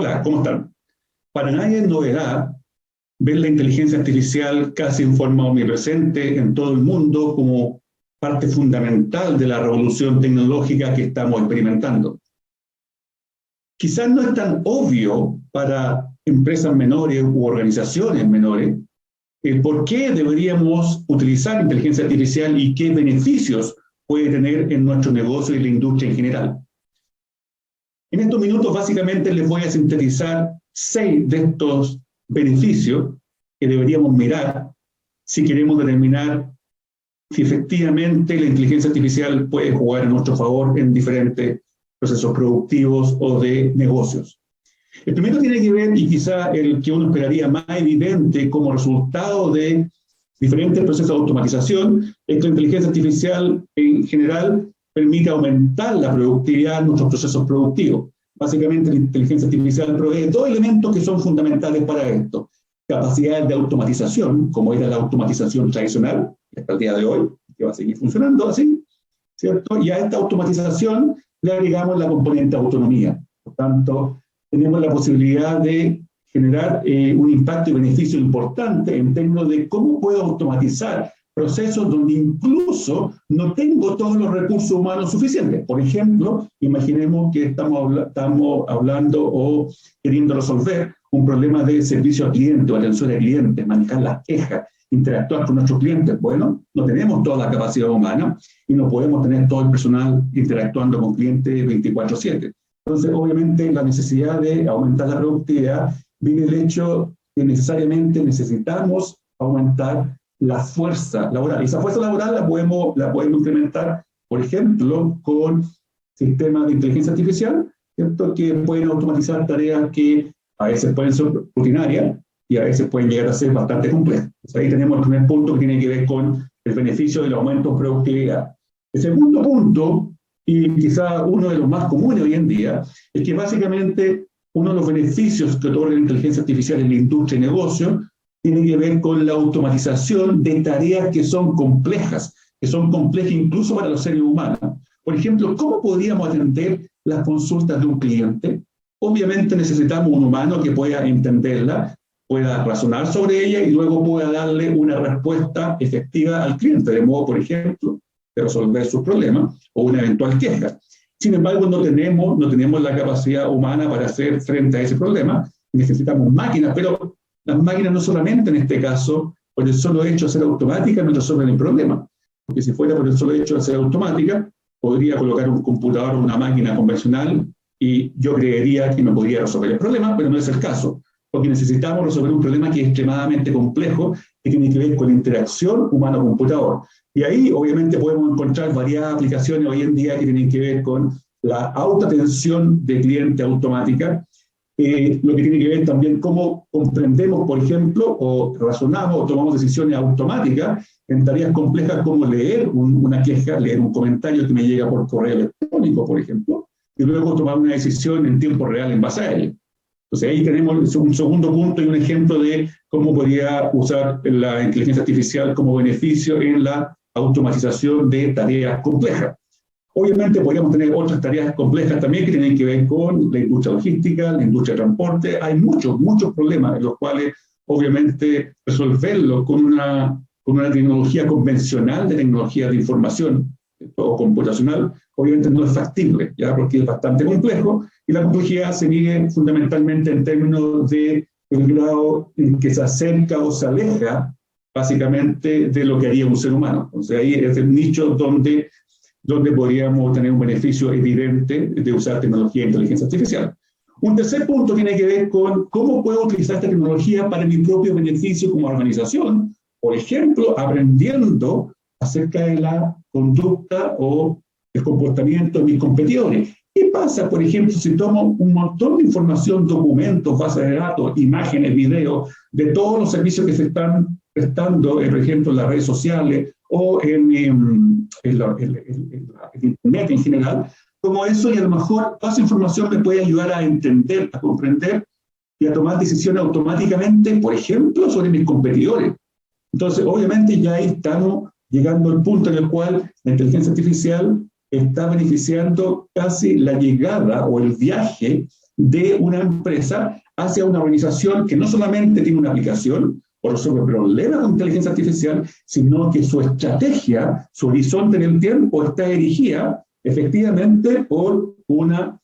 Hola, ¿cómo están? Para nadie es novedad ver la inteligencia artificial casi en forma omnipresente en todo el mundo como parte fundamental de la revolución tecnológica que estamos experimentando. Quizás no es tan obvio para empresas menores u organizaciones menores el por qué deberíamos utilizar inteligencia artificial y qué beneficios puede tener en nuestro negocio y la industria en general. En estos minutos básicamente les voy a sintetizar 6 de estos beneficios que deberíamos mirar si queremos determinar si efectivamente la inteligencia artificial puede jugar a nuestro favor en diferentes procesos productivos o de negocios. El primero tiene que ver, y quizá el que uno esperaría más evidente como resultado de diferentes procesos de automatización, es que la inteligencia artificial en general permite aumentar la productividad de nuestros procesos productivos. Básicamente la inteligencia artificial provee 2 elementos que son fundamentales para esto. Capacidades de automatización, como era la automatización tradicional, hasta el día de hoy, que va a seguir funcionando así, ¿cierto? Y a esta automatización le agregamos la componente autonomía. Por tanto, tenemos la posibilidad de generar un impacto y beneficio importante en términos de cómo puedo automatizar procesos donde incluso no tengo todos los recursos humanos suficientes. Por ejemplo, imaginemos que estamos hablando o queriendo resolver un problema de servicio al cliente o atención al cliente, manejar las quejas, interactuar con nuestros clientes. Bueno, no tenemos toda la capacidad humana y no podemos tener todo el personal interactuando con clientes 24/7. Entonces, obviamente, la necesidad de aumentar la productividad viene del hecho que necesariamente necesitamos aumentar la fuerza laboral. Y esa fuerza laboral la podemos incrementar, por ejemplo, con sistemas de inteligencia artificial, ¿cierto? Que pueden automatizar tareas que a veces pueden ser rutinarias y a veces pueden llegar a ser bastante complejas. Entonces, ahí tenemos el primer punto que tiene que ver con el beneficio del aumento de productividad. El segundo punto, y quizá uno de los más comunes hoy en día, es que básicamente uno de los beneficios que otorga la inteligencia artificial en la industria y negocio tiene que ver con la automatización de tareas que son complejas incluso para los seres humanos. Por ejemplo, ¿cómo podríamos atender las consultas de un cliente? Obviamente necesitamos un humano que pueda entenderla, pueda razonar sobre ella y luego pueda darle una respuesta efectiva al cliente, de modo, por ejemplo, de resolver sus problemas o una eventual queja. Sin embargo, no tenemos la capacidad humana para hacer frente a ese problema. Necesitamos máquinas, pero las máquinas no solamente en este caso, por el solo hecho de ser automáticas, no resuelven el problema. Porque si fuera por el solo hecho de ser automática, podría colocar un computador o una máquina convencional y yo creería que me podría resolver el problema, pero no es el caso. Porque necesitamos resolver un problema que es extremadamente complejo, que tiene que ver con la interacción humano-computador. Y ahí, obviamente, podemos encontrar varias aplicaciones hoy en día que tienen que ver con la autoatención de cliente automática, lo que tiene que ver también cómo comprendemos, por ejemplo, o razonamos o tomamos decisiones automáticas en tareas complejas como leer una queja, leer un comentario que me llega por correo electrónico, por ejemplo, y luego tomar una decisión en tiempo real en base a ello. Entonces ahí tenemos un segundo punto y un ejemplo de cómo podría usar la inteligencia artificial como beneficio en la automatización de tareas complejas. Obviamente podríamos tener otras tareas complejas también que tienen que ver con la industria logística, la industria de transporte. Hay muchos problemas en los cuales obviamente resolverlo con una tecnología convencional de tecnología de información o computacional, obviamente no es factible, ¿ya? Porque es bastante complejo y la complejidad se mide fundamentalmente en términos de el grado en que se acerca o se aleja básicamente de lo que haría un ser humano. Entonces ahí es el nicho donde podríamos tener un beneficio evidente de usar tecnología de inteligencia artificial. Un tercer punto tiene que ver con cómo puedo utilizar esta tecnología para mi propio beneficio como organización, por ejemplo, aprendiendo acerca de la conducta o el comportamiento de mis competidores. ¿Qué pasa, por ejemplo, si tomo un montón de información, documentos, bases de datos, imágenes, videos, de todos los servicios que se están prestando, por ejemplo, en las redes sociales o en Internet en general, como eso, y a lo mejor toda esa información me puede ayudar a entender, a comprender y a tomar decisiones automáticamente, por ejemplo, sobre mis competidores? Entonces, obviamente ya ahí estamos llegando al punto en el cual la inteligencia artificial está beneficiando casi la llegada o el viaje de una empresa hacia una organización que no solamente tiene una aplicación o resuelve problemas con inteligencia artificial, sino que su estrategia, su horizonte en el tiempo está dirigida efectivamente por una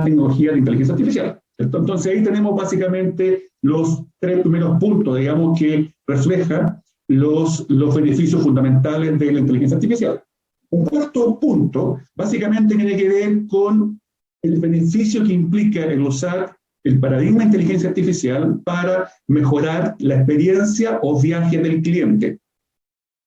tecnología de inteligencia artificial. Entonces ahí tenemos básicamente los tres primeros puntos, digamos, que reflejan los beneficios fundamentales de la inteligencia artificial. Un cuarto punto básicamente tiene que ver con el beneficio que implica el usar el paradigma de inteligencia artificial para mejorar la experiencia o viaje del cliente.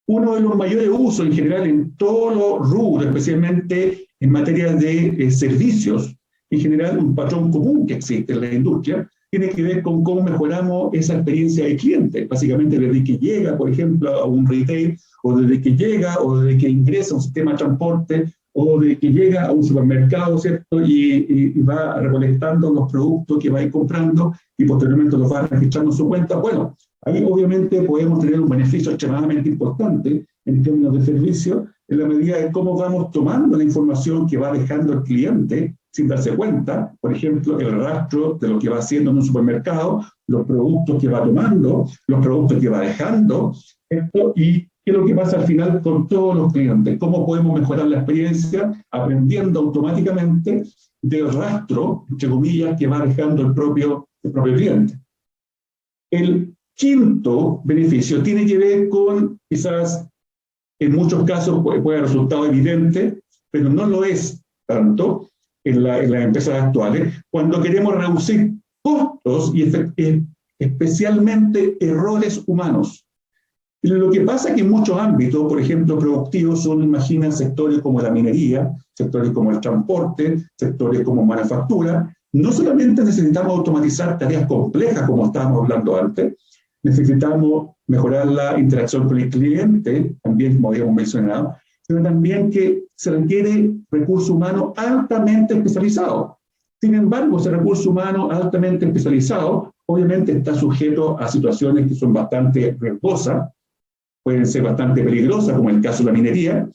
Uno de los mayores usos en general en todos los rubros, especialmente en materia de servicios, en general un patrón común que existe en la industria, tiene que ver con cómo mejoramos esa experiencia del cliente, básicamente desde que llega, por ejemplo, a un retail, o desde que llega, o desde que ingresa a un sistema de transporte, o de que llega a un supermercado, ¿cierto? Y va recolectando los productos que va a ir comprando y posteriormente los va registrando en su cuenta. Bueno, ahí obviamente podemos tener un beneficio extremadamente importante en términos de servicio, en la medida de cómo vamos tomando la información que va dejando el cliente sin darse cuenta, por ejemplo, el rastro de lo que va haciendo en un supermercado, los productos que va tomando, los productos que va dejando, esto, y qué es lo que pasa al final con todos los clientes, cómo podemos mejorar la experiencia aprendiendo automáticamente del rastro, entre comillas, que va dejando el propio cliente. El quinto beneficio tiene que ver con, quizás en muchos casos puede haber resultado evidente, pero no lo es tanto en las empresas actuales, cuando queremos reducir costos y especialmente errores humanos. Y lo que pasa es que en muchos ámbitos, por ejemplo, productivos, uno imagina sectores como la minería, sectores como el transporte, sectores como manufactura, no solamente necesitamos automatizar tareas complejas, como estábamos hablando antes, necesitamos mejorar la interacción con el cliente, también como habíamos mencionado, pero también que se requiere recurso humano altamente especializado. Sin embargo, ese recurso humano altamente especializado obviamente está sujeto a situaciones que son bastante riesgosas, pueden ser bastante peligrosas, como el caso de la minería,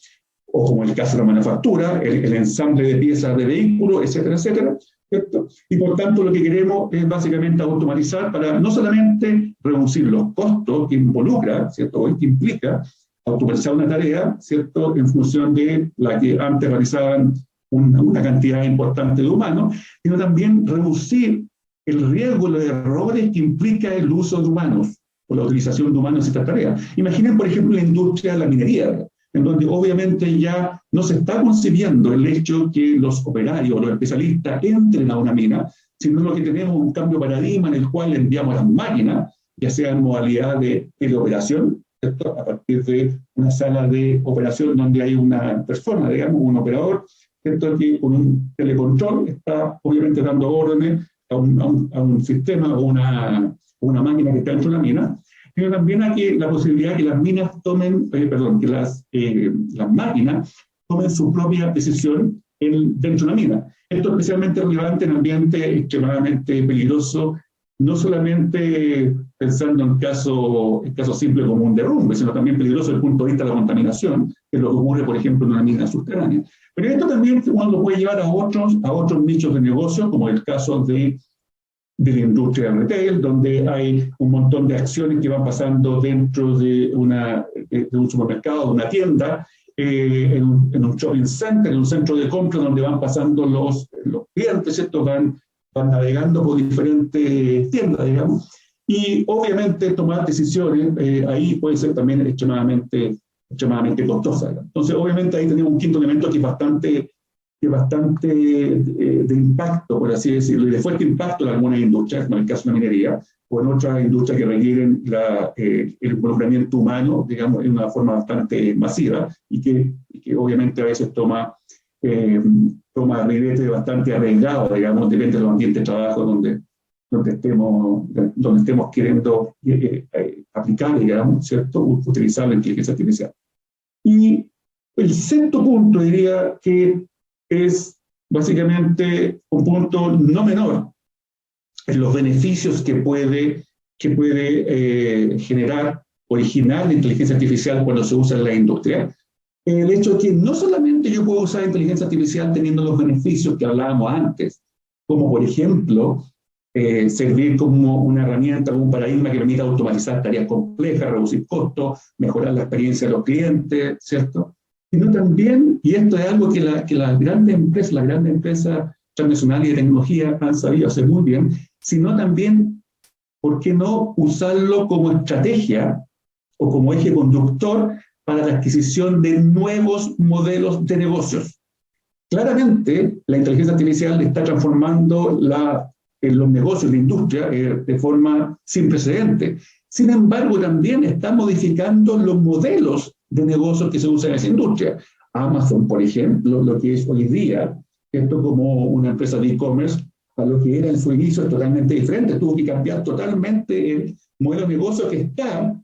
o como el caso de la manufactura, el ensamble de piezas de vehículos, etcétera, etcétera, ¿cierto? Y por tanto lo que queremos es básicamente automatizar para no solamente reducir los costos que involucra, ¿cierto? O que implica automatizar una tarea, ¿cierto? En función de la que antes realizaban una cantidad importante de humanos, sino también reducir el riesgo de errores que implica el uso de humanos o la utilización de humanos en esta tarea. Imaginen, por ejemplo, la industria de la minería, en donde obviamente ya no se está concibiendo el hecho que los operarios o los especialistas entren a una mina, sino lo que tenemos un cambio de paradigma en el cual enviamos las máquinas, ya sea en modalidad de teleoperación, ¿cierto? A partir de una sala de operación donde hay una persona, digamos, un operador, ¿cierto? Que con un telecontrol está obviamente dando órdenes a un sistema o una máquina que está dentro de la mina, pero también hay la posibilidad de que las minas tomen, que las máquinas tomen su propia decisión dentro de la mina. Esto es especialmente relevante en ambientes extremadamente peligrosos, no solamente pensando en caso simple como un derrumbe, sino también peligroso desde el punto de vista de la contaminación, que es lo que ocurre, por ejemplo, en una mina subterránea. Pero esto también uno lo puede llevar a otros nichos de negocio, como el caso de la industria del retail, donde hay un montón de acciones que van pasando dentro de un supermercado, de una tienda, en un shopping center, en un centro de compra, donde van pasando los clientes, ¿cierto? Van navegando por diferentes tiendas, digamos, y obviamente tomar decisiones ahí puede ser también extremadamente costosa. Entonces, obviamente ahí tenemos un quinto elemento que es bastante de impacto, por así decirlo, y de fuerte impacto en algunas industrias, como el caso de la minería, o en otras industrias que requieren el involucramiento humano, digamos, en una forma bastante masiva, y que obviamente a veces toma ribetes bastante arriesgados, digamos, depende de los ambientes de trabajo donde estemos queriendo aplicar, digamos, ¿cierto? Utilizar la inteligencia artificial. Y el sexto punto diría que es básicamente un punto no menor en los beneficios que puede originar la inteligencia artificial cuando se usa en la industria. El hecho de que no solamente yo puedo usar inteligencia artificial teniendo los beneficios que hablábamos antes, como por ejemplo, servir como una herramienta, como un paradigma que permita automatizar tareas complejas, reducir costos, mejorar la experiencia de los clientes, ¿cierto? Sino también, y esto es algo que las grandes empresas transnacionales de tecnología han sabido hacer muy bien, sino también, ¿por qué no usarlo como estrategia o como eje conductor para la adquisición de nuevos modelos de negocios? Claramente, la inteligencia artificial está transformando en los negocios, la industria, de forma sin precedente. Sin embargo, también está modificando los modelos de negocios que se usan en esa industria. Amazon, por ejemplo, lo que es hoy día, esto como una empresa de e-commerce, a lo que era en su inicio es totalmente diferente. Tuvo que cambiar totalmente el modelo de negocio que está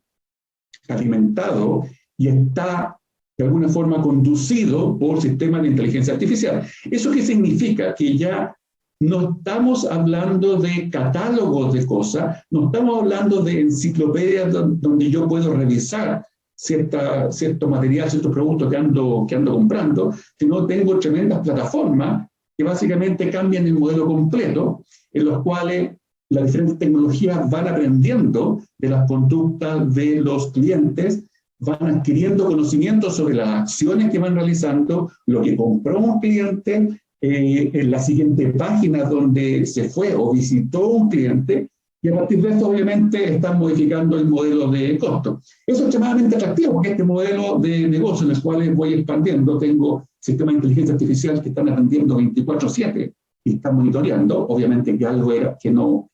alimentado y está de alguna forma conducido por sistemas de inteligencia artificial. ¿Eso qué significa? Que ya no estamos hablando de catálogos de cosas, no estamos hablando de enciclopedias donde yo puedo revisar cierto material, ciertos productos que ando comprando, sino tengo tremendas plataformas que básicamente cambian el modelo completo, en los cuales las diferentes tecnologías van aprendiendo de las conductas de los clientes, van adquiriendo conocimiento sobre las acciones que van realizando, lo que compró un cliente, en la siguiente página donde se fue o visitó un cliente, y a partir de eso obviamente están modificando el modelo de costo. Eso es extremadamente atractivo porque este modelo de negocio en el cual voy expandiendo, tengo sistemas de inteligencia artificial que están atendiendo 24/7 y están monitoreando, obviamente que algo era que no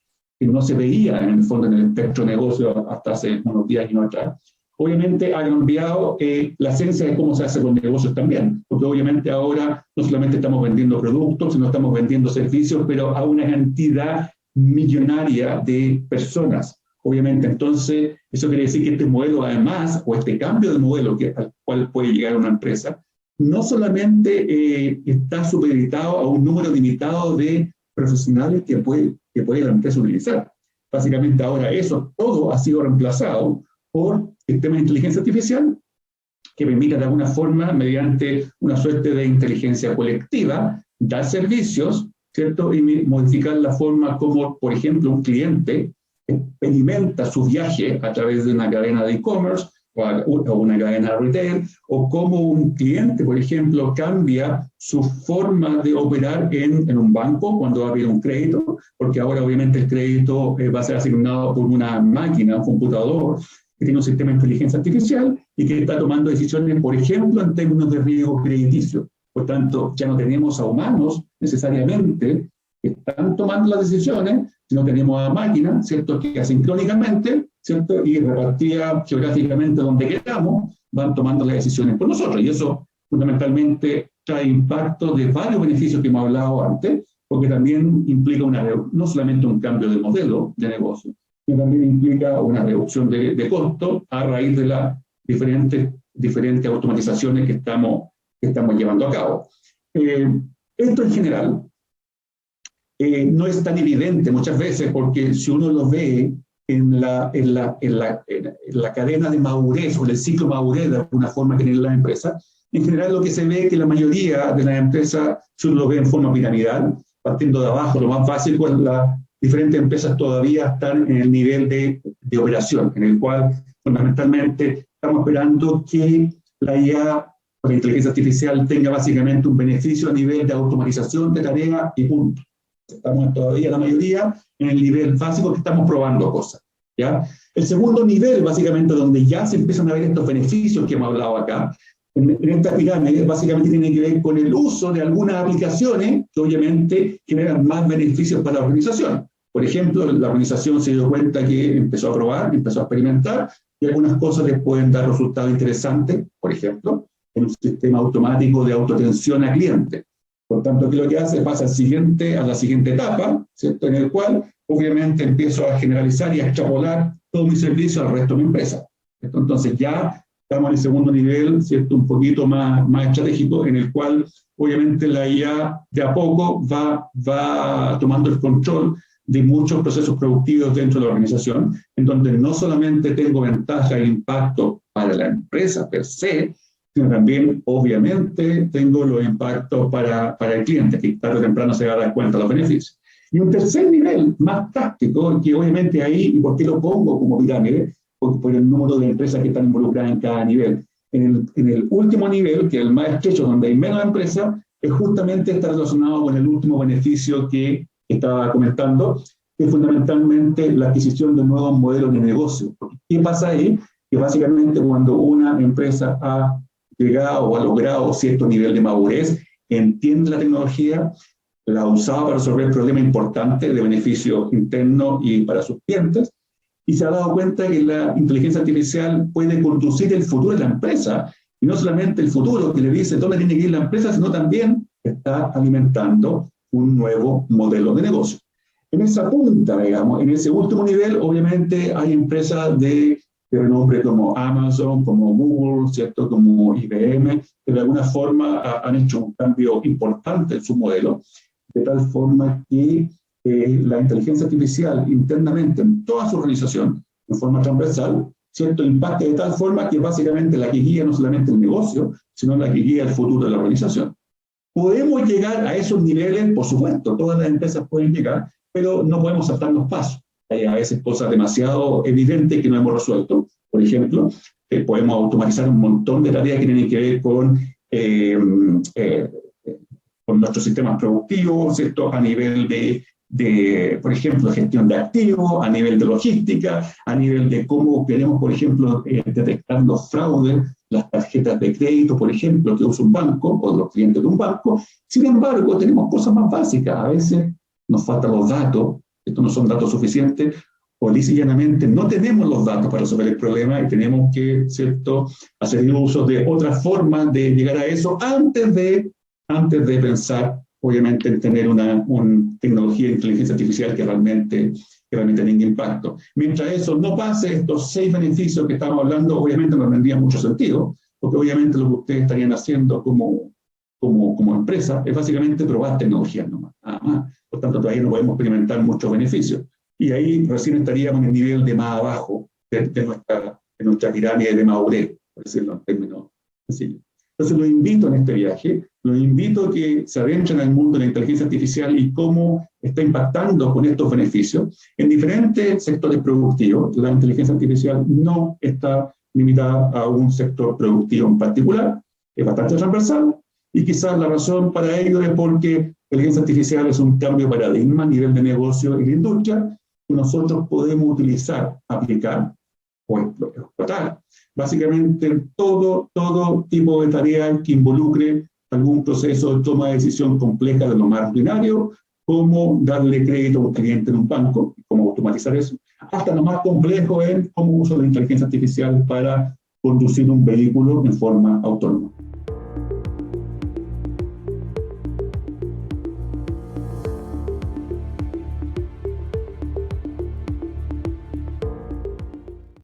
se veía en el fondo en el espectro de negocio hasta hace unos días y no atrás. Obviamente ha cambiado la esencia de cómo se hacen los negocios también, porque obviamente ahora no solamente estamos vendiendo productos, sino estamos vendiendo servicios, pero a una cantidad millonaria de personas. Obviamente, entonces, eso quiere decir que este modelo además, o este cambio de modelo al cual puede llegar una empresa, no solamente está supeditado a un número limitado de profesionales que puede la empresa utilizar. Básicamente ahora eso todo ha sido reemplazado por sistemas de inteligencia artificial que permiten de alguna forma, mediante una suerte de inteligencia colectiva, dar servicios, ¿cierto? Y modificar la forma como, por ejemplo, un cliente experimenta su viaje a través de una cadena de e-commerce o una cadena de retail, o cómo un cliente, por ejemplo, cambia su forma de operar en un banco cuando va a pedir un crédito, porque ahora obviamente el crédito va a ser asignado por una máquina, un computador, que tiene un sistema de inteligencia artificial y que está tomando decisiones, por ejemplo, en términos de riesgo crediticio. Por tanto, ya no tenemos a humanos necesariamente que están tomando las decisiones, sino tenemos a máquinas, ¿cierto?, que asincrónicamente, ¿cierto?, y repartidas geográficamente donde queramos, van tomando las decisiones por nosotros. Y eso fundamentalmente trae impacto de varios beneficios que hemos hablado antes, porque también implica no solamente un cambio de modelo de negocio, sino también implica una reducción de costos a raíz de las diferentes automatizaciones que estamos llevando a cabo. Esto en general no es tan evidente muchas veces, porque si uno lo ve en la cadena de madurez o el ciclo madurez de alguna forma que tiene la empresa, en general lo que se ve es que la mayoría de las empresas, si uno lo ve en forma piramidal, partiendo de abajo, lo más fácil, pues las diferentes empresas todavía están en el nivel de operación, en el cual fundamentalmente estamos esperando que la IA, la inteligencia artificial, tenga básicamente un beneficio a nivel de automatización de tareas y punto. Estamos todavía la mayoría en el nivel básico que estamos probando cosas, ¿ya? El segundo nivel, básicamente, donde ya se empiezan a ver estos beneficios que hemos hablado acá, en esta pirámide, básicamente tiene que ver con el uso de algunas aplicaciones que obviamente generan más beneficios para la organización. Por ejemplo, la organización se dio cuenta que empezó a probar, empezó a experimentar, y algunas cosas les pueden dar resultados interesantes, por ejemplo, en un sistema automático de autoatención a clientes. Por tanto, ¿qué es lo que hace? Pasa a la siguiente etapa, ¿cierto?, en el cual obviamente empiezo a generalizar y a extrapolar todo mi servicio al resto de mi empresa. Entonces ya estamos en el segundo nivel, ¿cierto?, un poquito más estratégico, en el cual obviamente la IA de a poco va tomando el control de muchos procesos productivos dentro de la organización, en donde no solamente tengo ventaja e impacto para la empresa per se, sino también, obviamente, tengo los impactos para el cliente, que tarde o temprano se va a dar cuenta de los beneficios. Y un tercer nivel, más práctico, que obviamente ahí, ¿y por qué lo pongo como pirámide? Porque por el número de empresas que están involucradas en cada nivel. En el último nivel, que es el más estrecho, donde hay menos empresas, es justamente está relacionado con el último beneficio que estaba comentando, que es fundamentalmente la adquisición de nuevos modelos de negocio. ¿Qué pasa ahí? Que básicamente cuando una empresa ha llegado o ha logrado cierto nivel de madurez, entiende la tecnología, la ha usado para resolver problemas importantes de beneficio interno y para sus clientes, y se ha dado cuenta que la inteligencia artificial puede conducir el futuro de la empresa, y no solamente el futuro que le dice dónde tiene que ir la empresa, sino también está alimentando un nuevo modelo de negocio. En esa punta, digamos, en ese último nivel, obviamente hay empresas de renombre como Amazon, como Google, ¿cierto? Como IBM, que de alguna forma han hecho un cambio importante en su modelo, de tal forma que la inteligencia artificial internamente en toda su organización, de forma transversal, ¿cierto? Impacta de tal forma que básicamente la que guía no solamente el negocio, sino la que guía el futuro de la organización. ¿Podemos llegar a esos niveles? Por supuesto, todas las empresas pueden llegar, pero no podemos saltar los pasos. Hay a veces cosas demasiado evidentes que no hemos resuelto. Por ejemplo, podemos automatizar un montón de tareas que tienen que ver con nuestros sistemas productivos, ¿cierto? A nivel por ejemplo, gestión de activos, a nivel de logística, a nivel de cómo queremos, por ejemplo, detectar los fraudes, las tarjetas de crédito, por ejemplo, que usa un banco o los clientes de un banco. Sin embargo, tenemos cosas más básicas. A veces nos faltan los datos, estos no son datos suficientes, o lisa y llanamente no tenemos los datos para resolver el problema y tenemos que, ¿cierto?, hacer uso de otras formas de llegar a eso antes de pensar, obviamente, en tener una tecnología de inteligencia artificial que realmente tenga impacto. Mientras eso no pase, estos 6 beneficios que estamos hablando, obviamente no tendrían mucho sentido, porque obviamente lo que ustedes estarían haciendo como empresa es básicamente probar tecnologías nomás. Por tanto, todavía no podemos experimentar muchos beneficios. Y ahí recién estaríamos en el nivel de más abajo de nuestra pirámide de madurez, por decirlo en términos sencillos. Entonces, los invito en este viaje, los invito a que se adentren en el mundo de la inteligencia artificial y cómo está impactando con estos beneficios. En diferentes sectores productivos, la inteligencia artificial no está limitada a un sector productivo en particular, es bastante transversal, y quizás la razón para ello es porque la inteligencia artificial es un cambio de paradigma a nivel de negocio y de industria que nosotros podemos utilizar, aplicar o explotar. Básicamente todo tipo de tarea que involucre algún proceso de toma de decisión compleja de lo más rutinario, como darle crédito a un cliente en un banco, cómo automatizar eso, hasta lo más complejo es cómo uso la inteligencia artificial para conducir un vehículo en forma autónoma.